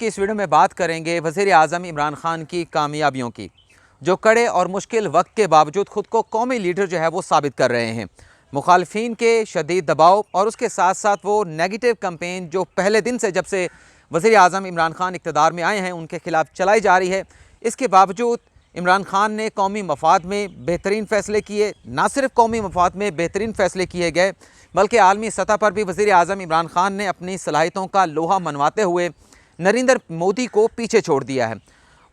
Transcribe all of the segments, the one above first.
की इस वीडियो में बात करेंगे वज़ीर आज़म इमरान खान की कामयाबियों की, जो कड़े और मुश्किल वक्त के बावजूद ख़ुद को कौमी लीडर जो है वो साबित कर रहे हैं। मुखालफिन के शदीद दबाव और उसके साथ साथ वो नेगेटिव कैंपेन जो पहले दिन से जब से वज़ीर आज़म इमरान खान इक़्तिदार में आए हैं उनके ख़िलाफ़ चलाई जा रही है। इसके बावजूद इमरान खान ने कौमी मफाद में बेहतरीन फ़ैसले किए। ना सिर्फ कौमी मफाद में बेहतरीन फ़ैसले किए गए बल्कि आलमी सतह पर भी वज़ीर आज़म इमरान खान ने अपनी सलाहियतों का लोहा मनवाते हुए नरेंद्र मोदी को पीछे छोड़ दिया है।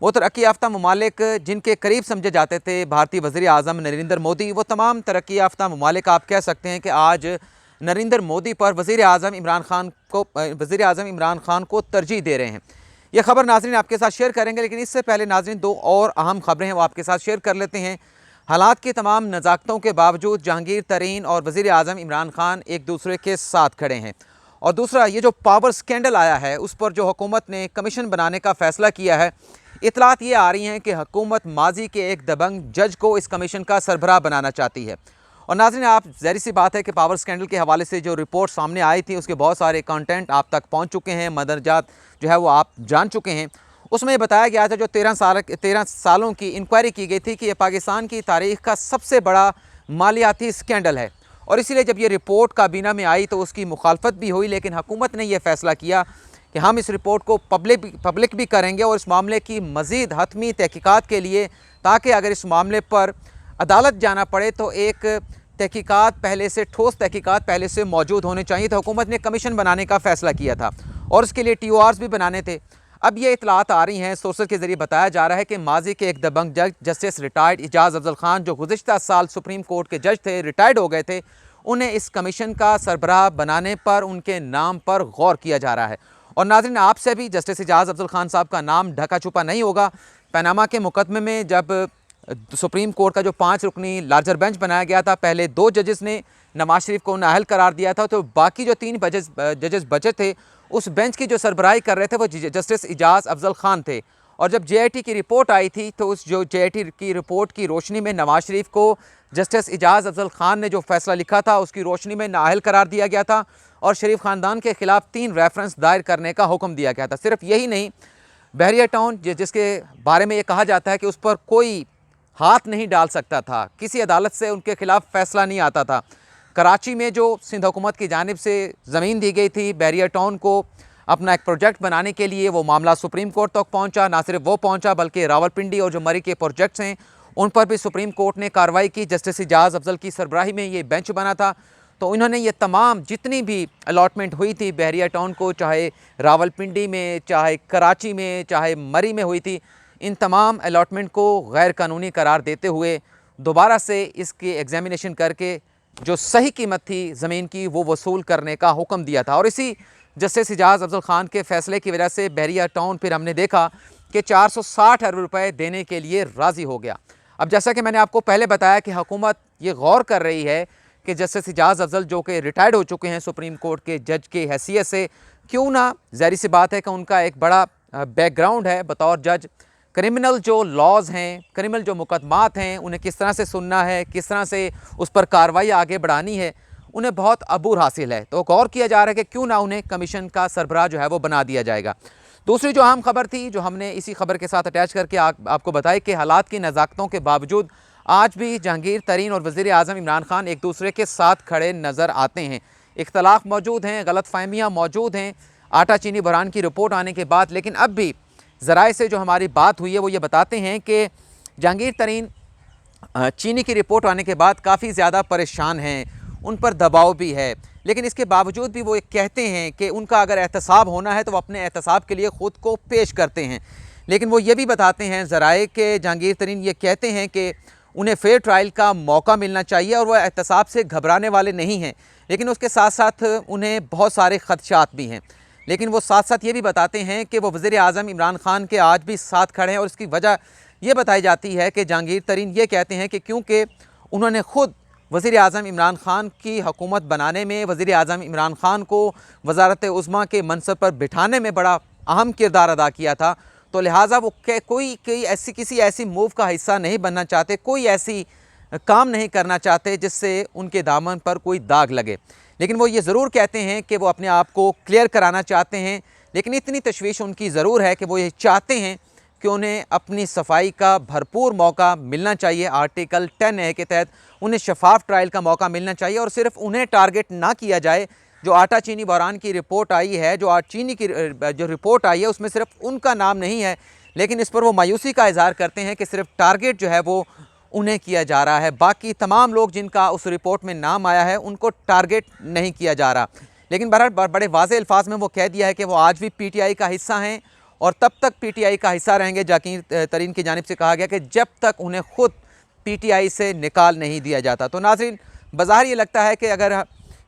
वो तरक्की याफ्ता ममालिक जिनके करीब समझे जाते थे भारतीय वज़ीर आज़म नरेंद्र मोदी, वो तमाम तरक्की याफ्ता ममालिक आप कह सकते हैं कि आज नरेंद्र मोदी पर वज़ीर आज़म इमरान खान को तरजीह दे रहे हैं। यह खबर नाज़रीन आपके साथ शेयर करेंगे, लेकिन इससे पहले नाज़रीन दो और अहम खबरें हैं वो आपके साथ शेयर कर लेते हैं। हालात की तमाम नज़ाकतों के बावजूद जहांगीर तरीन और वज़ीर आज़म इमरान खान एक दूसरे के साथ खड़े हैं। और दूसरा, ये जो पावर स्कैंडल आया है उस पर जो हुकूमत ने कमीशन बनाने का फ़ैसला किया है, इतलात ये आ रही हैं कि हुकूमत माजी के एक दबंग जज को इस कमीशन का सरबराह बनाना चाहती है। और नाज़रीन, आप ज़ाहिर सी बात है कि पावर स्कैंडल के हवाले से जो रिपोर्ट सामने आई थी उसके बहुत सारे कंटेंट आप तक पहुंच चुके हैं, मदरजात जो है वो आप जान चुके हैं। उसमें ये बताया गया था जो 13 सालों की इंक्वायरी की गई थी कि ये पाकिस्तान की तारीख़ का सबसे बड़ा मालियाती स्कैंडल है। और इसीलिए जब ये रिपोर्ट काबीना में आई तो उसकी मुखालफत भी हुई, लेकिन हुकूमत ने यह फ़ैसला किया कि हम इस रिपोर्ट को पब्लिक भी करेंगे और इस मामले की मज़ीद हतमी तहकीकात के लिए, ताकि अगर इस मामले पर अदालत जाना पड़े तो एक तहकीकात पहले से, ठोस तहकीकात पहले से मौजूद होने चाहिए। तो हुकूमत ने कमीशन बनाने का फ़ैसला किया था और उसके लिए TORs भी बनाने थे। अब ये इतलात आ रही हैं, सोर्सेज के ज़रिए बताया जा रहा है कि माजी के एक दबंग जज जस्टिस रिटायर्ड एजाज़ अफजल खान, जो गुज़िश्ता साल सुप्रीम कोर्ट के जज थे, रिटायर्ड हो गए थे, उन्हें इस कमीशन का सरबराह बनाने पर उनके नाम पर गौर किया जा रहा है। और नाज़रीन, आपसे भी जस्टिस एजाज़ अफजल खान साहब का नाम ढका छुपा नहीं होगा। पनामा के मुकदमे में जब सुप्रीम कोर्ट का जो 5 रुकनी लार्जर बेंच बनाया गया था, पहले 2 जजेस ने नवाज शरीफ को नाअहल करार दिया था, तो बाकी जो 3 जजेस बचे थे उस बेंच की जो सरबराही कर रहे थे वो जस्टिस एजाज़ अफजल खान थे। और जब JIT की रिपोर्ट आई थी तो उस जो JIT की रिपोर्ट की रोशनी में नवाज शरीफ को जस्टिस एजाज़ अफजल खान ने जो फैसला लिखा था उसकी रोशनी में नाअहल करार दिया गया था और शरीफ ख़ानदान के ख़िलाफ़ 3 रेफरेंस दायर करने का हुक्म दिया गया था। सिर्फ यही नहीं, बहरिया टाउन जिसके बारे में ये कहा जाता है कि उस पर कोई हाथ नहीं डाल सकता था, किसी अदालत से उनके ख़िलाफ़ फ़ैसला नहीं आता था। कराची में जो सिंध हुकूमत की जानिब से ज़मीन दी गई थी बहरिया टाउन को अपना एक प्रोजेक्ट बनाने के लिए, वो मामला सुप्रीम कोर्ट तक पहुंचा। ना सिर्फ वो पहुंचा बल्कि रावलपिंडी और जो मरी के प्रोजेक्ट्स हैं उन पर भी सुप्रीम कोर्ट ने कार्रवाई की। जस्टिस एजाज़ अफजल की सरबराही में ये बेंच बना था, तो इन्होंने ये तमाम जितनी भी अलॉटमेंट हुई थी बहरिया टाउन को, चाहे रावलपिंडी में, चाहे कराची में, चाहे मरी में हुई थी, इन तमाम अलॉटमेंट को गैर कानूनी करार देते हुए दोबारा से इसकी एग्जामिनेशन करके जो सही कीमत थी ज़मीन की वो वसूल करने का हुक्म दिया था। और इसी जस्टिस एजाज़ अफजल खान के फ़ैसले की वजह से बहरिया टाउन फिर हमने देखा कि 460 अरब रुपए देने के लिए राज़ी हो गया। अब जैसा कि मैंने आपको पहले बताया कि हुकूमत ये गौर कर रही है कि जस्टिस एजाज़ अफजल जो कि रिटायर्ड हो चुके हैं सुप्रीम कोर्ट के जज के हैसियत से, क्यों ना, ज़ाहिर सी बात है कि उनका एक बड़ा बैकग्राउंड है बतौर जज। क्रिमिनल जो लॉज हैं, क्रिमिनल जो मुकदमात हैं, उन्हें किस तरह से सुनना है, किस तरह से उस पर कार्रवाई आगे बढ़ानी है, उन्हें बहुत अबूर हासिल है। तो गौर किया जा रहा है कि क्यों ना उन्हें कमीशन का सरबराह जो है वो बना दिया जाएगा। दूसरी जो अहम खबर थी, जो हमने इसी खबर के साथ अटैच करके आपको बताई कि हालात की नज़ाकतों के बावजूद आज भी जहांगीर तरीन और वज़ीर आज़म इमरान खान एक दूसरे के साथ खड़े नज़र आते हैं। इख्तलाफ मौजूद हैं, गलतफहमियाँ मौजूद हैं आटा चीनी बहरान की रिपोर्ट आने के बाद, लेकिन अब भी ज़राए से जो हमारी बात हुई है वो ये बताते हैं कि जहांगीर तरीन चीनी की रिपोर्ट आने के बाद काफ़ी ज़्यादा परेशान हैं, उन पर दबाव भी है, लेकिन इसके बावजूद भी वो एक कहते हैं कि उनका अगर एहतसाब होना है तो वो अपने एहतसाब के लिए ख़ुद को पेश करते हैं। लेकिन वो ये भी बताते हैं ज़राए के जहांगीर तरीन ये कहते हैं कि उन्हें फेयर ट्रायल का मौका मिलना चाहिए और वह एहतसाब से घबराने वाले नहीं हैं, लेकिन उसके साथ साथ उन्हें बहुत सारे ख़दशात भी हैं। लेकिन वो साथ साथ ये भी बताते हैं कि वो वज़ीर आज़म इमरान खान के आज भी साथ खड़े हैं और इसकी वजह ये बताई जाती है कि जहांगीर तरीन ये कहते हैं कि क्योंकि उन्होंने ख़ुद वज़ीर आज़म इमरान खान की हुकूमत बनाने में, वज़ीर आज़म इमरान खान को वज़ारत उज़्मा के मनसब पर बिठाने में बड़ा अहम किरदार अदा किया था, तो लिहाजा वो किसी ऐसी मूव का हिस्सा नहीं बनना चाहते, कोई ऐसी काम नहीं करना चाहते जिससे उनके दामन पर कोई दाग लगे। लेकिन वो ये ज़रूर कहते हैं कि वो अपने आप को क्लियर कराना चाहते हैं, लेकिन इतनी तशवीश उनकी ज़रूर है कि वो ये चाहते हैं कि उन्हें अपनी सफाई का भरपूर मौका मिलना चाहिए। आर्टिकल 10A के तहत उन्हें शफाफ ट्रायल का मौका मिलना चाहिए और सिर्फ उन्हें टारगेट ना किया जाए। जो आटा चीनी बहरान की रिपोर्ट आई है, जो चीनी की जो रिपोर्ट आई है, उसमें सिर्फ उनका नाम नहीं है, लेकिन इस पर वो मायूसी का इजहार करते हैं कि सिर्फ टारगेट जो है वो उन्हें किया जा रहा है। बाकी तमाम लोग जिनका उस रिपोर्ट में नाम आया है उनको टारगेट नहीं किया जा रहा। लेकिन बहरहाल बड़े वाज़ेह अल्फाज में वो कह दिया है कि वो आज भी PTI का हिस्सा हैं और तब तक PTI का हिस्सा रहेंगे। जाकिर तरीन की जानिब से कहा गया कि जब तक उन्हें ख़ुद PTI से निकाल नहीं दिया जाता। तो नाज़रीन, बज़ाहिर ये लगता है कि अगर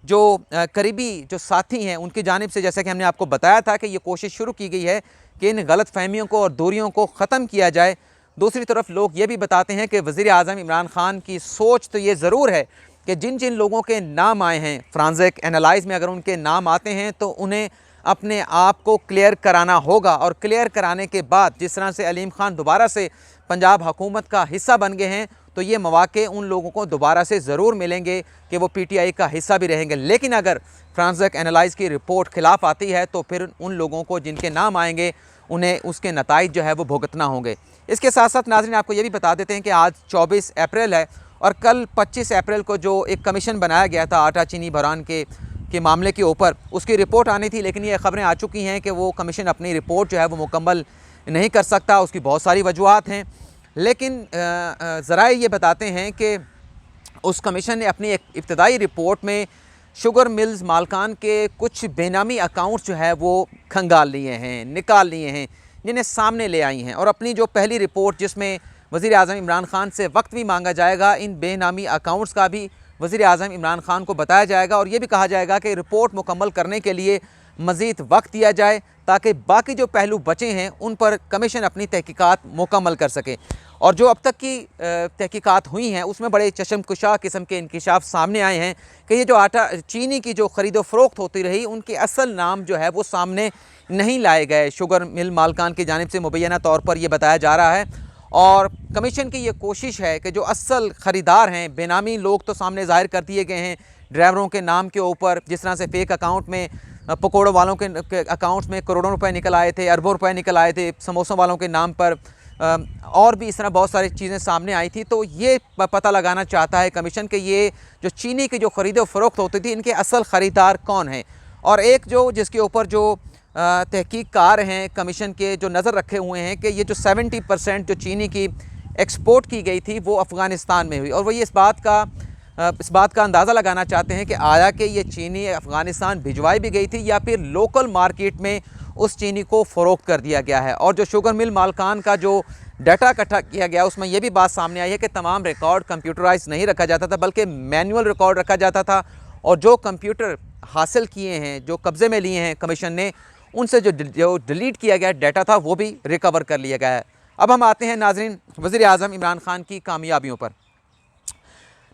जो करीबी जो साथी हैं उनकी जानिब से, जैसे कि हमने आपको बताया था कि ये कोशिश शुरू की गई है कि इन गलत फहमियों को और दूरियों को ख़त्म किया जाए, दूसरी तरफ लोग ये भी बताते हैं कि वज़ीर आज़म इमरान ख़ान की सोच तो ये ज़रूर है कि जिन जिन लोगों के नाम आए हैं फ्रांसिक एनालाइज में, अगर उनके नाम आते हैं तो उन्हें अपने आप को क्लियर कराना होगा। और क्लियर कराने के बाद जिस तरह से अलीम ख़ान दोबारा से पंजाब हुकूमत का हिस्सा बन गए हैं, तो ये मौके उन लोगों को दोबारा से ज़रूर मिलेंगे कि वो PTI का हिस्सा भी रहेंगे। लेकिन अगर फ्रांसिक एनालाइज की रिपोर्ट खिलाफ आती है तो फिर उन लोगों को जिनके नाम आएंगे उन्हें उसके नताइज जो है वो भुगतना होंगे। इसके साथ साथ नाज़रीन, आपको ये भी बता देते हैं कि आज 24 अप्रैल है और कल 25 अप्रैल को जो एक कमीशन बनाया गया था आटा चीनी बहरान के मामले के ऊपर, उसकी रिपोर्ट आनी थी। लेकिन ये ख़बरें आ चुकी हैं कि वो कमीशन अपनी रिपोर्ट जो है वो मुकम्मल नहीं कर सकता। उसकी बहुत सारी वजूहात हैं, लेकिन ज़राए ये बताते हैं कि उस कमीशन ने अपनी एक इब्तदाई रिपोर्ट में शुगर मिल्स मालकान के कुछ बेनामी अकाउंट्स जो है वो खंगाल लिए हैं, निकाल लिए हैं, जिन्हें सामने ले आई हैं। और अपनी जो पहली रिपोर्ट जिसमें वज़ीर आज़म इमरान ख़ान से वक्त भी मांगा जाएगा, इन बेनामी अकाउंट्स का भी वज़ीर आज़म इमरान ख़ान को बताया जाएगा और ये भी कहा जाएगा कि रिपोर्ट मुकम्मल करने के लिए मज़ीद वक्त दिया जाए ताकि बाकी जो पहलू बचे हैं उन पर कमीशन अपनी तहकीकात मुकम्मल कर सके। और जो अब तक की तहकीकात हुई हैं उसमें बड़े चशमकुशा किस्म के इंकिशाफ सामने आए हैं कि ये जो आटा चीनी की जो ख़रीदो फ़रोख्त होती रही, उनके असल नाम जो है वो सामने नहीं लाए गए। शुगर मिल मालकान की जानिब से मुबैना तौर पर यह बताया जा रहा है और कमीशन की ये कोशिश है कि जो असल ख़रीदार हैं, बेनामी लोग तो सामने ज़ाहिर कर दिए गए हैं ड्राइवरों के नाम के ऊपर। जिस तरह से फ़ेक अकाउंट में पकौड़ों वालों के अकाउंट्स में करोड़ों रुपए निकल आए थे, अरबों रुपए निकल आए थे समोसों वालों के नाम पर, और भी इस तरह बहुत सारी चीज़ें सामने आई थी। तो ये पता लगाना चाहता है कमीशन कि ये जो चीनी की जो ख़रीदो फ़रोख्त होती थी, इनके असल ख़रीदार कौन हैं। और एक जो जिसके ऊपर जो तहकीककार हैं कमीशन के, जो नज़र रखे हुए हैं कि ये जो 70% जो चीनी की एक्सपोर्ट की गई थी वो अफ़गानिस्तान में हुई, और वो ये इस बात का अंदाज़ा लगाना चाहते हैं कि आया कि ये चीनी अफ़गानिस्तान भिजवाई भी गई थी या फिर लोकल मार्केट में उस चीनी को फ़रोख्त कर दिया गया है। और जो शुगर मिल मालकान का जो डाटा इकट्ठा किया गया उसमें यह भी बात सामने आई है कि तमाम रिकॉर्ड कंप्यूटराइज नहीं रखा जाता था बल्कि मैनुअल रिकॉर्ड रखा जाता था, और जो कंप्यूटर हासिल किए हैं, जो कब्ज़े में लिए हैं कमीशन ने, उनसे जो डिलीट किया गया डाटा था वो भी रिकवर कर लिया गया है। अब हम आते हैं नाज़रीन वज़ीर आज़म इमरान ख़ान की कामयाबियों पर।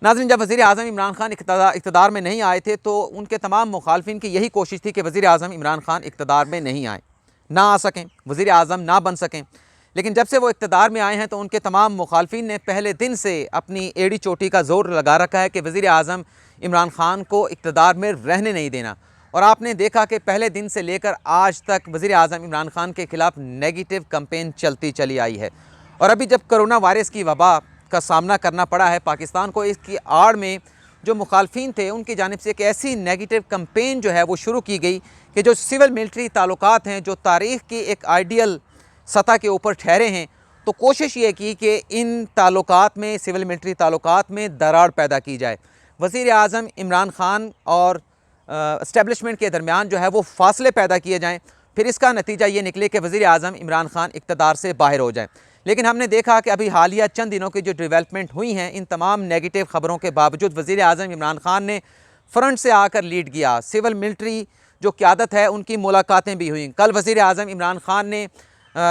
नाज़रीन, जब वज़ीर आज़म इमरान ख़ान इक़्तिदार में नहीं आए थे तो उनके तमाम मुखालफिन की यही कोशिश थी कि वज़ीर आज़म इमरान ख़ान इक़्तिदार में नहीं आए, ना आ सकें, वज़ीर आज़म ना बन सकें। लेकिन जब से वो इक़्तिदार में आए हैं तो उनके तमाम मुखालफिन ने पहले दिन से अपनी एड़ी चोटी का ज़ोर लगा रखा है कि वज़ीर आज़म इमरान ख़ान को इक़्तिदार में रहने नहीं देना। और आपने देखा कि पहले दिन से लेकर आज तक वज़ीर आज़म इमरान ख़ान के ख़िलाफ़ नेगेटिव कैंपेन चलती चली आई है। और अभी जब कोरोना वायरस की वबा का सामना करना पड़ा है पाकिस्तान को, इसकी आड़ में जो मुखालफिन थे उनकी जानिब से एक ऐसी नेगेटिव कैंपेन जो है वो शुरू की गई कि जो सिविल मिलिट्री ताल्लुकात हैं, जो तारीख़ की एक आइडियल सतह के ऊपर ठहरे हैं, तो कोशिश ये की कि इन ताल्लुकात में, सिविल मिलिट्री ताल्लुकात में दरार पैदा की जाए। वज़ीर आज़म इमरान ख़ान और इस्टेब्लिशमेंट के दरमियान जो है वो फासले पैदा किए जाएँ, फिर इसका नतीजा ये निकले कि वज़ीर आज़म इमरान ख़ान इक़्तिदार से बाहर हो जाए। लेकिन हमने देखा कि अभी हालिया चंद दिनों की जो डेवलपमेंट हुई हैं, इन तमाम नेगेटिव ख़बरों के बावजूद वज़ीर आज़म इमरान ख़ान ने फ्रंट से आकर लीड किया। सिविल मिलिट्री जो क़यादत है उनकी मुलाकातें भी हुई। कल वज़ीर आज़म इमरान ख़ान ने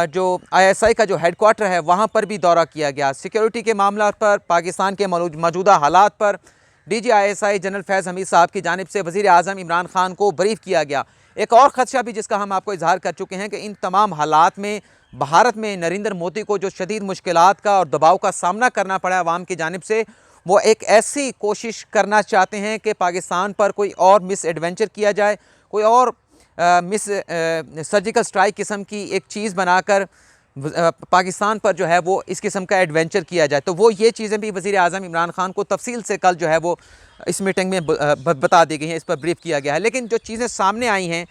जो ISI का जो हेडक्वार्टर है वहाँ पर भी दौरा किया गया। सिक्योरिटी के मामला पर, पाकिस्तान के मौजूदा हालात पर DG ISI जनरल फैज़ हमीद साहब की जानिब से वज़ीर आज़म इमरान ख़ान को ब्रीफ़ किया गया। एक और ख़दशा भी जिसका हम आपको इजहार कर चुके हैं कि इन तमाम हालात में भारत में नरेंद्र मोदी को जो शदीद मुश्किलात का और दबाव का सामना करना पड़ा अवाम की जानिब से, वो एक ऐसी कोशिश करना चाहते हैं कि पाकिस्तान पर कोई और मिस एडवेंचर किया जाए, कोई और मिस सर्जिकल स्ट्राइक किस्म की एक चीज़ बनाकर पाकिस्तान पर जो है वो इस किस्म का एडवेंचर किया जाए, तो वो ये चीज़ें भी वज़ीर आज़म इमरान खान को तफसील से कल जो है वो इस मीटिंग में बता दी गई हैं, इस पर ब्रीफ किया गया है। लेकिन जो चीज़ें सामने आई हैं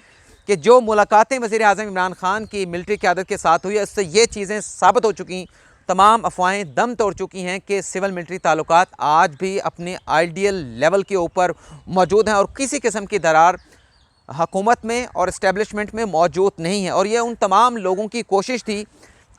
कि जो मुलाकातें वज़ीर आज़म इमरान खान की मिलिट्री क़यादत के साथ हुई है, उससे ये चीज़ें साबित हो चुकी, तमाम अफवाहें दम तोड़ चुकी हैं कि सिविल मिलिट्री ताल्लुकात आज भी अपने आइडियल लेवल के ऊपर मौजूद हैं और किसी किस्म की दरार हुकूमत में और इस्टेब्लिशमेंट में मौजूद नहीं है। और ये उन तमाम लोगों की कोशिश थी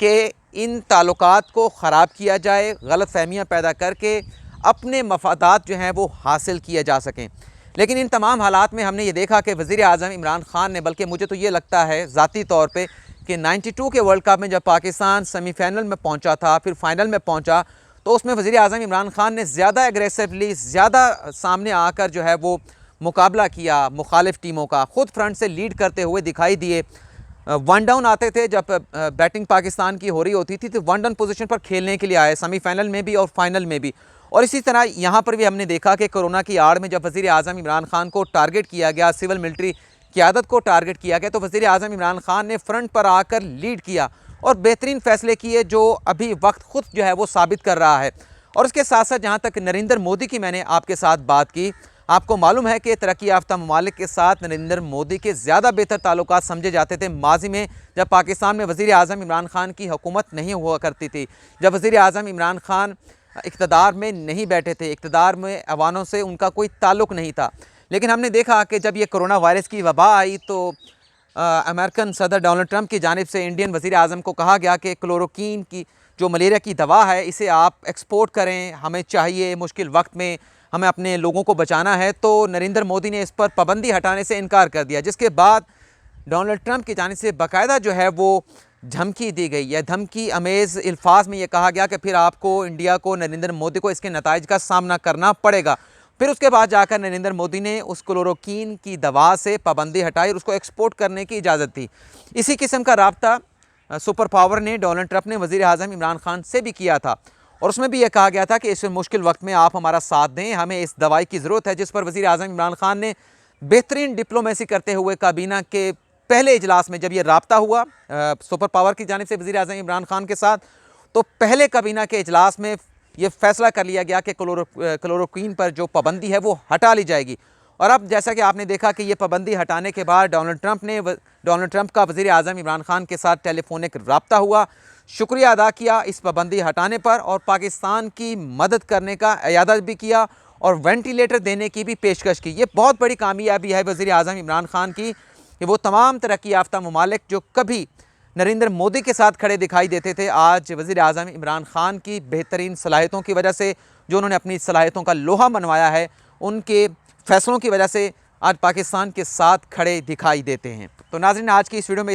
कि इन ताल्लुकात को ख़राब किया जाए, गलत फहमियाँ पैदा करके अपने मफादात जो हैं वो हासिल किए जा सकें। लेकिन इन तमाम हालात में हमने ये देखा कि वज़ीर आज़म इमरान खान ने, बल्कि मुझे तो ये लगता है ज़ाती तौर पे कि 92 के वर्ल्ड कप में जब पाकिस्तान सेमीफाइनल में पहुंचा था, फिर फाइनल में पहुंचा, तो उसमें वज़ीर आज़म इमरान खान ने ज़्यादा एग्रेसिवली, ज़्यादा सामने आकर जो है वो मुकाबला किया मुखालिफ टीमों का, ख़ुद फ्रंट से लीड करते हुए दिखाई दिए। वन डाउन आते थे जब बैटिंग पाकिस्तान की हो रही होती थी, तो वन डाउन पोजीशन पर खेलने के लिए आए, सेमीफाइनल में भी और फाइनल में भी। और इसी तरह यहाँ पर भी हमने देखा कि कोरोना की आड़ में जब वज़ीर आज़म इमरान खान को टारगेट किया गया, सिविल मिलिट्री क़यादत को टारगेट किया गया, तो वज़ीर आज़म इमरान खान ने फ्रंट पर आकर लीड किया और बेहतरीन फ़ैसले किए, जो अभी वक्त ख़ुद जो है वो साबित कर रहा है। और उसके साथ साथ जहाँ तक नरेंद्र मोदी की मैंने आपके साथ बात की, आपको मालूम है कि तरक्की याफ्ता ममालिक के साथ नरेंद्र मोदी के ज़्यादा बेहतर ताल्लुकात समझे जाते थे माजी में, जब पाकिस्तान में वज़ीर आज़म इमरान खान की हुकूमत नहीं हुआ करती थी, जब वज़ीर आज़म इमरान खान इक़्तिदार में नहीं बैठे थे, इक़्तिदार में अवानों से उनका कोई ताल्लुक़ नहीं था। लेकिन हमने देखा कि जब ये कोरोना वायरस की वबा आई, तो अमेरिकन सदर डोनाल्ड ट्रंप की जानिब से इंडियन वज़ीर आज़म को कहा गया कि क्लोरोक्वीन की जो मलेरिया की दवा है, इसे आप एक्सपोर्ट करें, हमें चाहिए, मुश्किल वक्त में हमें अपने लोगों को बचाना है। तो नरेंद्र मोदी ने इस पर पाबंदी हटाने से इनकार कर दिया, जिसके बाद डोनाल्ड ट्रंप की जानिब से बाकायदा जो है वो धमकी दी गई है। धमकी अमेज़ अल्फाज में ये कहा गया कि फिर आपको, इंडिया को, नरेंद्र मोदी को इसके नताइज का सामना करना पड़ेगा। फिर उसके बाद जाकर नरेंद्र मोदी ने उस क्लोरोक्वीन की दवा से पाबंदी हटाई और उसको एक्सपोर्ट करने की इजाज़त दी। इसी किस्म का राब्ता सुपर पावर ने, डोनाल्ड ट्रंप ने वज़ीर आज़म इमरान खान से भी किया था, और उसमें भी यह कहा गया था कि इस मुश्किल वक्त में आप हमारा साथ दें, हमें इस दवाई की ज़रूरत है, जिस पर वज़ीर आज़म इमरान खान ने बेहतरीन डिप्लोमेसी करते हुए काबीना के पहले इजलास में, जब ये राब्ता हुआ सुपर पावर की जानिब से वज़ीर आज़म इमरान खान के साथ, तो पहले काबीना के इजलास में ये फैसला कर लिया गया कि क्लोरोक्वीन पर जो पाबंदी है वो हटा ली जाएगी। और अब जैसा कि आपने देखा कि ये पाबंदी हटाने के बाद डोनाल्ड ट्रंप का वज़ीर आज़म इमरान खान के साथ टेलीफोनिक राब्ता हुआ, शुक्रिया अदा किया इस पाबंदी हटाने पर, और पाकिस्तान की मदद करने का इरादा भी किया और वेंटिलेटर देने की भी पेशकश की। ये बहुत बड़ी कामयाबी है वज़ीर आज़म इमरान खान की कि वो तमाम तरक्की याफ्ता ममालिक जो कभी नरेंद्र मोदी के साथ खड़े दिखाई देते थे, आज वज़ीर आज़म इमरान खान की बेहतरीन सलाहियतों की वजह से, जो उन्होंने अपनी सलाहियतों का लोहा मनवाया है, उनके फ़ैसलों की वजह से आज पाकिस्तान के साथ खड़े दिखाई देते हैं। तो नाज़रीन, आज की इस वीडियो में